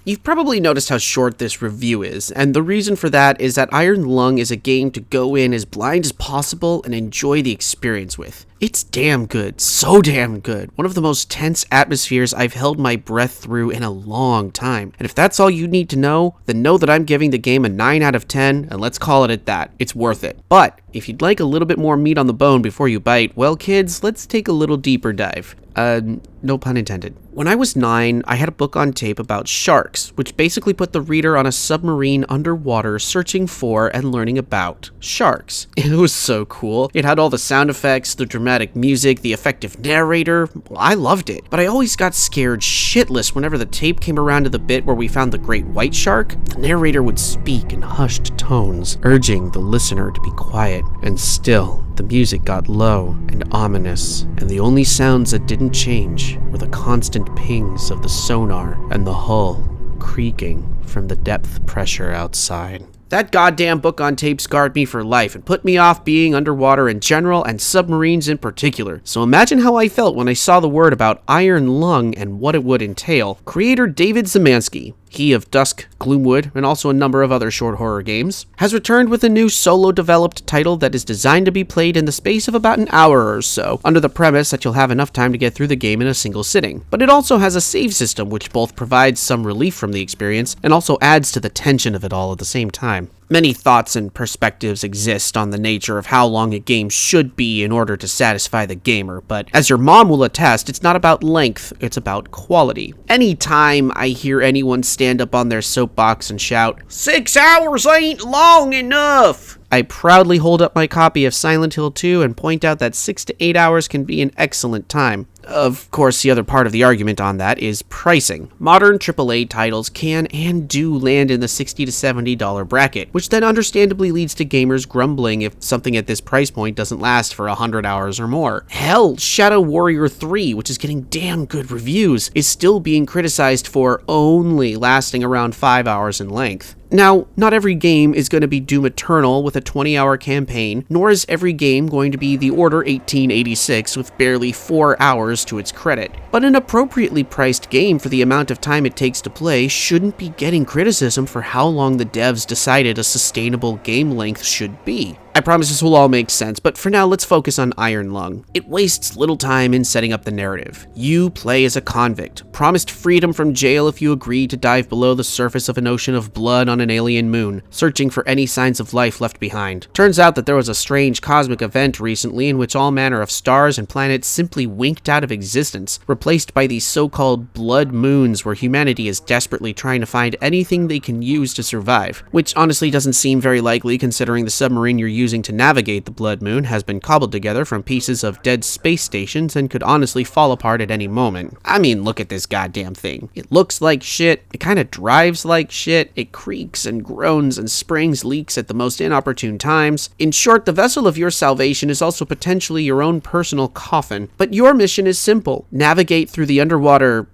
You've probably noticed how short this review is, and the reason for that is that Iron Lung is a game to go in as blind as possible and enjoy the experience with. It's damn good, so damn good. One of the most tense atmospheres I've held my breath through in a long time. And if that's all you need to know, then know that I'm giving the game a 9 out of 10, and let's call it at that. It's worth it. But if you'd like a little bit more meat on the bone before you bite, well kids, let's take a little deeper dive. No pun intended. When I was 9, I had a book on tape about sharks, which basically put the reader on a submarine underwater searching for and learning about sharks. It was so cool. It had all the sound effects, the dramatic music, the effective narrator. Well, I loved it. But I always got scared shitless whenever the tape came around to the bit where we found the great white shark. The narrator would speak in hushed tones, urging the listener to be quiet. And still, the music got low and ominous, and the only sounds that didn't change were the constant pings of the sonar and the hull creaking from the depth pressure outside. That goddamn book on tape scarred me for life and put me off being underwater in general and submarines in particular. So imagine how I felt when I saw the word about Iron Lung and what it would entail. Creator David Szymanski, he of Dusk, Gloomwood, and also a number of other short horror games, has returned with a new solo-developed title that is designed to be played in the space of about an hour or so, under the premise that you'll have enough time to get through the game in a single sitting. But it also has a save system which both provides some relief from the experience and also adds to the tension of it all at the same time. Many thoughts and perspectives exist on the nature of how long a game should be in order to satisfy the gamer, but as your mom will attest, it's not about length, it's about quality. Anytime I hear anyone stand up on their soapbox and shout, 6 hours ain't long enough, I proudly hold up my copy of Silent Hill 2 and point out that 6 to 8 hours can be an excellent time. Of course, the other part of the argument on that is pricing. Modern AAA titles can and do land in the $60 to $70 bracket, which then understandably leads to gamers grumbling if something at this price point doesn't last for 100 hours or more. Hell, Shadow Warrior 3, which is getting damn good reviews, is still being criticized for only lasting around 5 hours in length. Now, not every game is going to be Doom Eternal with a 20-hour campaign, nor is every game going to be The Order 1886 with barely 4 hours to its credit. But an appropriately priced game for the amount of time it takes to play shouldn't be getting criticism for how long the devs decided a sustainable game length should be. I promise this will all make sense, but for now let's focus on Iron Lung. It wastes little time in setting up the narrative. You play as a convict, promised freedom from jail if you agree to dive below the surface of an ocean of blood on an alien moon, searching for any signs of life left behind. Turns out that there was a strange cosmic event recently in which all manner of stars and planets simply winked out of existence, replaced by these so-called blood moons where humanity is desperately trying to find anything they can use to survive, which honestly doesn't seem very likely considering the submarine you're using to navigate the blood moon has been cobbled together from pieces of dead space stations and could honestly fall apart at any moment. I mean, look at this goddamn thing. It looks like shit, it kinda drives like shit, it creaks and groans and springs leaks at the most inopportune times. In short, the vessel of your salvation is also potentially your own personal coffin. But your mission is simple. Navigate through the underwater,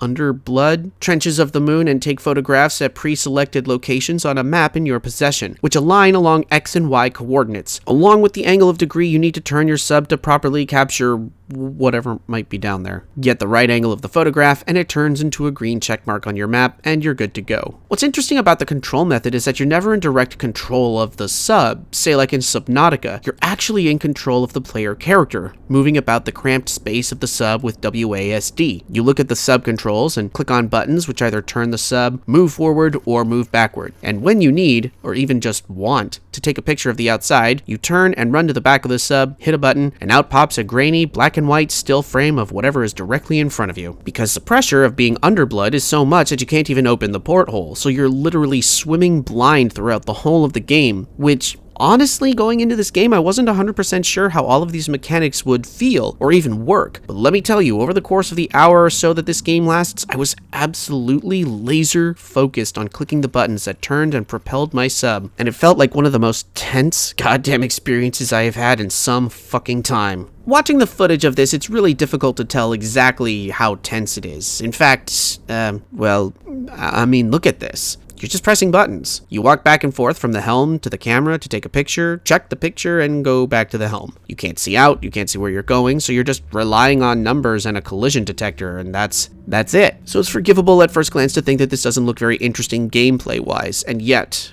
under blood trenches of the moon and take photographs at pre-selected locations on a map in your possession, which align along X and Y coordinates, along with the angle of degree you need to turn your sub to properly capture whatever might be down there. Get the right angle of the photograph and it turns into a green check mark on your map and you're good to go. What's interesting about the control method is that you're never in direct control of the sub. Say like in Subnautica, you're actually in control of the player character, moving about the cramped space of the sub with WASD. You look at the sub controls and click on buttons which either turn the sub, move forward, or move backward. And when you need, or even just want, to take a picture of the outside, you turn and run to the back of the sub, hit a button, and out pops a grainy black and white still frame of whatever is directly in front of you. Because the pressure of being under blood is so much that you can't even open the porthole, so you're literally swimming blind throughout the whole of the game, which honestly, going into this game, I wasn't 100% sure how all of these mechanics would feel or even work. But let me tell you, over the course of the hour or so that this game lasts, I was absolutely laser focused on clicking the buttons that turned and propelled my sub, and it felt like one of the most tense goddamn experiences I have had in some fucking time. Watching the footage of this, it's really difficult to tell exactly how tense it is. In fact, look at this. You're just pressing buttons. You walk back and forth from the helm to the camera to take a picture, check the picture, and go back to the helm. You can't see out, you can't see where you're going, so you're just relying on numbers and a collision detector, and that's That's it. So it's forgivable at first glance to think that this doesn't look very interesting gameplay-wise, and yet,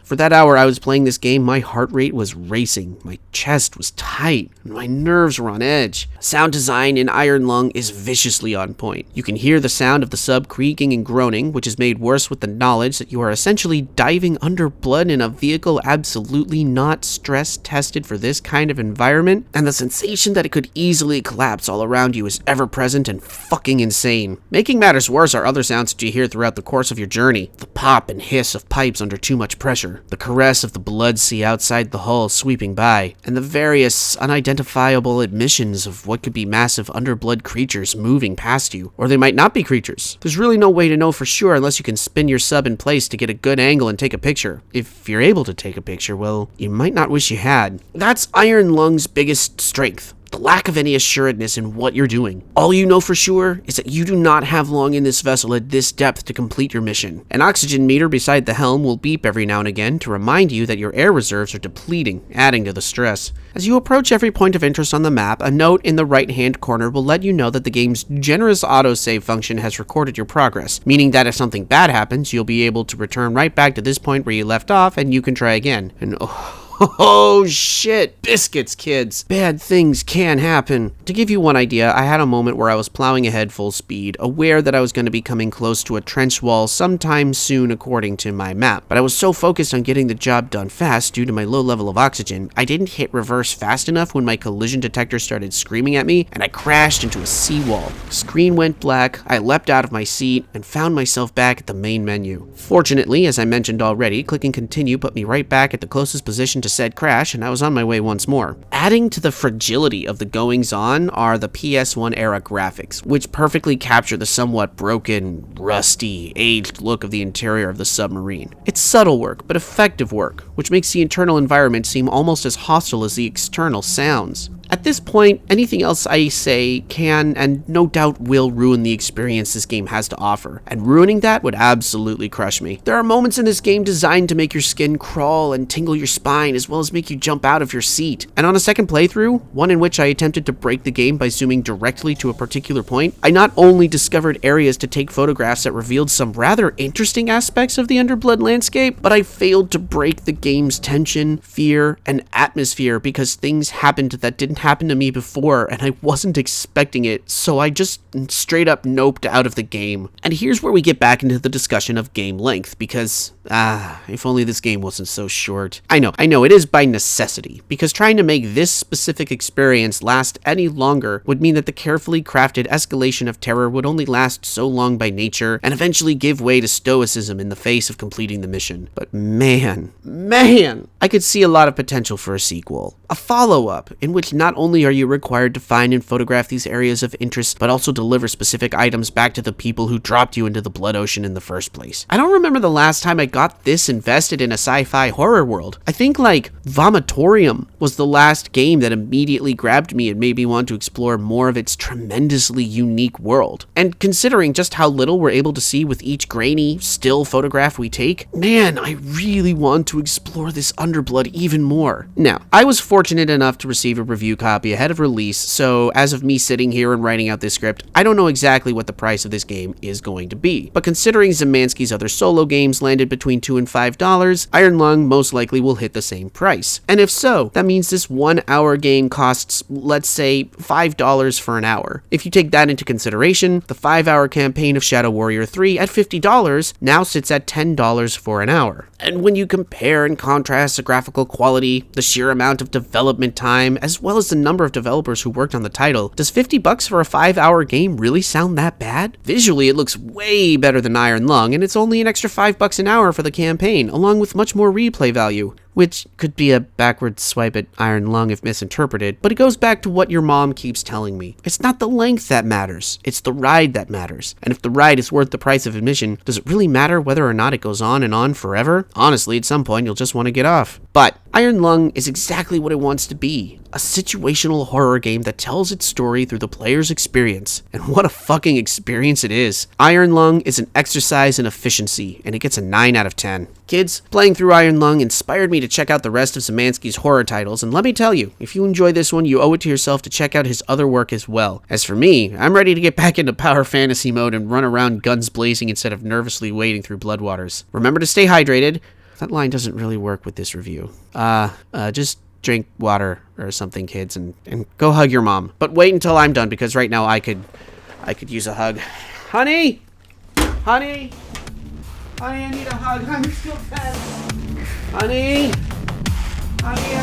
for that hour I was playing this game, my heart rate was racing, my chest was tight, and my nerves were on edge. Sound design in Iron Lung is viciously on point. You can hear the sound of the sub creaking and groaning, which is made worse with the knowledge that you are essentially diving under blood in a vehicle absolutely not stress-tested for this kind of environment, and the sensation that it could easily collapse all around you is ever-present and fucking insane. Making matters worse are other sounds that you hear throughout the course of your journey. The pop and hiss of pipes under too much pressure, the caress of the blood sea outside the hull sweeping by, and the various unidentifiable admissions of what could be massive underblood creatures moving past you. Or they might not be creatures. There's really no way to know for sure unless you can spin your sub in place to get a good angle and take a picture. If you're able to take a picture, well, you might not wish you had. That's Iron Lung's biggest strength. The lack of any assuredness in what you're doing. All you know for sure is that you do not have long in this vessel at this depth to complete your mission. An oxygen meter beside the helm will beep every now and again to remind you that your air reserves are depleting, adding to the stress. As you approach every point of interest on the map, a note in the right-hand corner will let you know that the game's generous autosave function has recorded your progress, meaning that if something bad happens, you'll be able to return right back to this point where you left off and you can try again. And oh shit, biscuits, kids. Bad things can happen. To give you one idea, I had a moment where I was plowing ahead full speed, aware that I was going to be coming close to a trench wall sometime soon according to my map. But I was so focused on getting the job done fast due to my low level of oxygen, I didn't hit reverse fast enough when my collision detector started screaming at me, and I crashed into a seawall. Screen went black, I leapt out of my seat, and found myself back at the main menu. Fortunately, as I mentioned already, clicking continue put me right back at the closest position to said crash, and I was on my way once more. Adding to the fragility of the goings-on are the PS1 era graphics, which perfectly capture the somewhat broken, rusty, aged look of the interior of the submarine. It's subtle work, but effective work, which makes the internal environment seem almost as hostile as the external sounds. At this point, anything else I say can, and no doubt will, ruin the experience this game has to offer, and ruining that would absolutely crush me. There are moments in this game designed to make your skin crawl and tingle your spine, as well as make you jump out of your seat. And on a second playthrough, one in which I attempted to break the game by zooming directly to a particular point, I not only discovered areas to take photographs that revealed some rather interesting aspects of the underblood landscape, but I failed to break the game's tension, fear, and atmosphere because things happened that didn't happen to me before and I wasn't expecting it, so I just straight up noped out of the game. And here's where we get back into the discussion of game length, because if only this game wasn't so short. I know, it is by necessity, because trying to make this specific experience last any longer would mean that the carefully crafted escalation of terror would only last so long by nature and eventually give way to stoicism in the face of completing the mission. But man, I could see a lot of potential for a sequel. A follow-up, in which not only are you required to find and photograph these areas of interest, but also deliver specific items back to the people who dropped you into the blood ocean in the first place. I don't remember the last time I got this invested in a sci-fi horror world. I think like Vomitorium was the last game that immediately grabbed me and made me want to explore more of its tremendously unique world. And considering just how little we're able to see with each grainy, still photograph we take, man, I really want to explore this underblood even more. Now, I was fortunate enough to receive a review copy ahead of release, so as of me sitting here and writing out this script, I don't know exactly what the price of this game is going to be. But considering Szymanski's other solo games landed between $2 and $5, Iron Lung most likely will hit the same price. And if so, that means this 1 hour game costs, let's say, $5 for an hour. If you take that into consideration, the 5-hour campaign of Shadow Warrior 3 at $50 now sits at $10 for an hour. And when you compare and contrast the graphical quality, the sheer amount of development time, as well as the number of developers who worked on the title, does $50 for a 5-hour game really sound that bad? Visually, it looks way better than Iron Lung, and it's only an extra $5 an hour for the campaign, along with much more replay value. Which could be a backward swipe at Iron Lung if misinterpreted, but it goes back to what your mom keeps telling me. It's not the length that matters, it's the ride that matters. And if the ride is worth the price of admission, does it really matter whether or not it goes on and on forever? Honestly, at some point you'll just want to get off. But Iron Lung is exactly what it wants to be. A situational horror game that tells its story through the player's experience. And what a fucking experience it is. Iron Lung is an exercise in efficiency, and it gets a 9 out of 10. Kids, playing through Iron Lung inspired me to check out the rest of Szymanski's horror titles, and let me tell you, if you enjoy this one, you owe it to yourself to check out his other work as well. As for me, I'm ready to get back into power fantasy mode and run around guns blazing instead of nervously wading through Bloodwaters. Remember to stay hydrated. That line doesn't really work with this review. Just drink water or something, kids, and go hug your mom. But wait until I'm done, because right now I could use a hug. Honey? Honey? Honey, I need a hug. I'm still fat. Honey? Honey,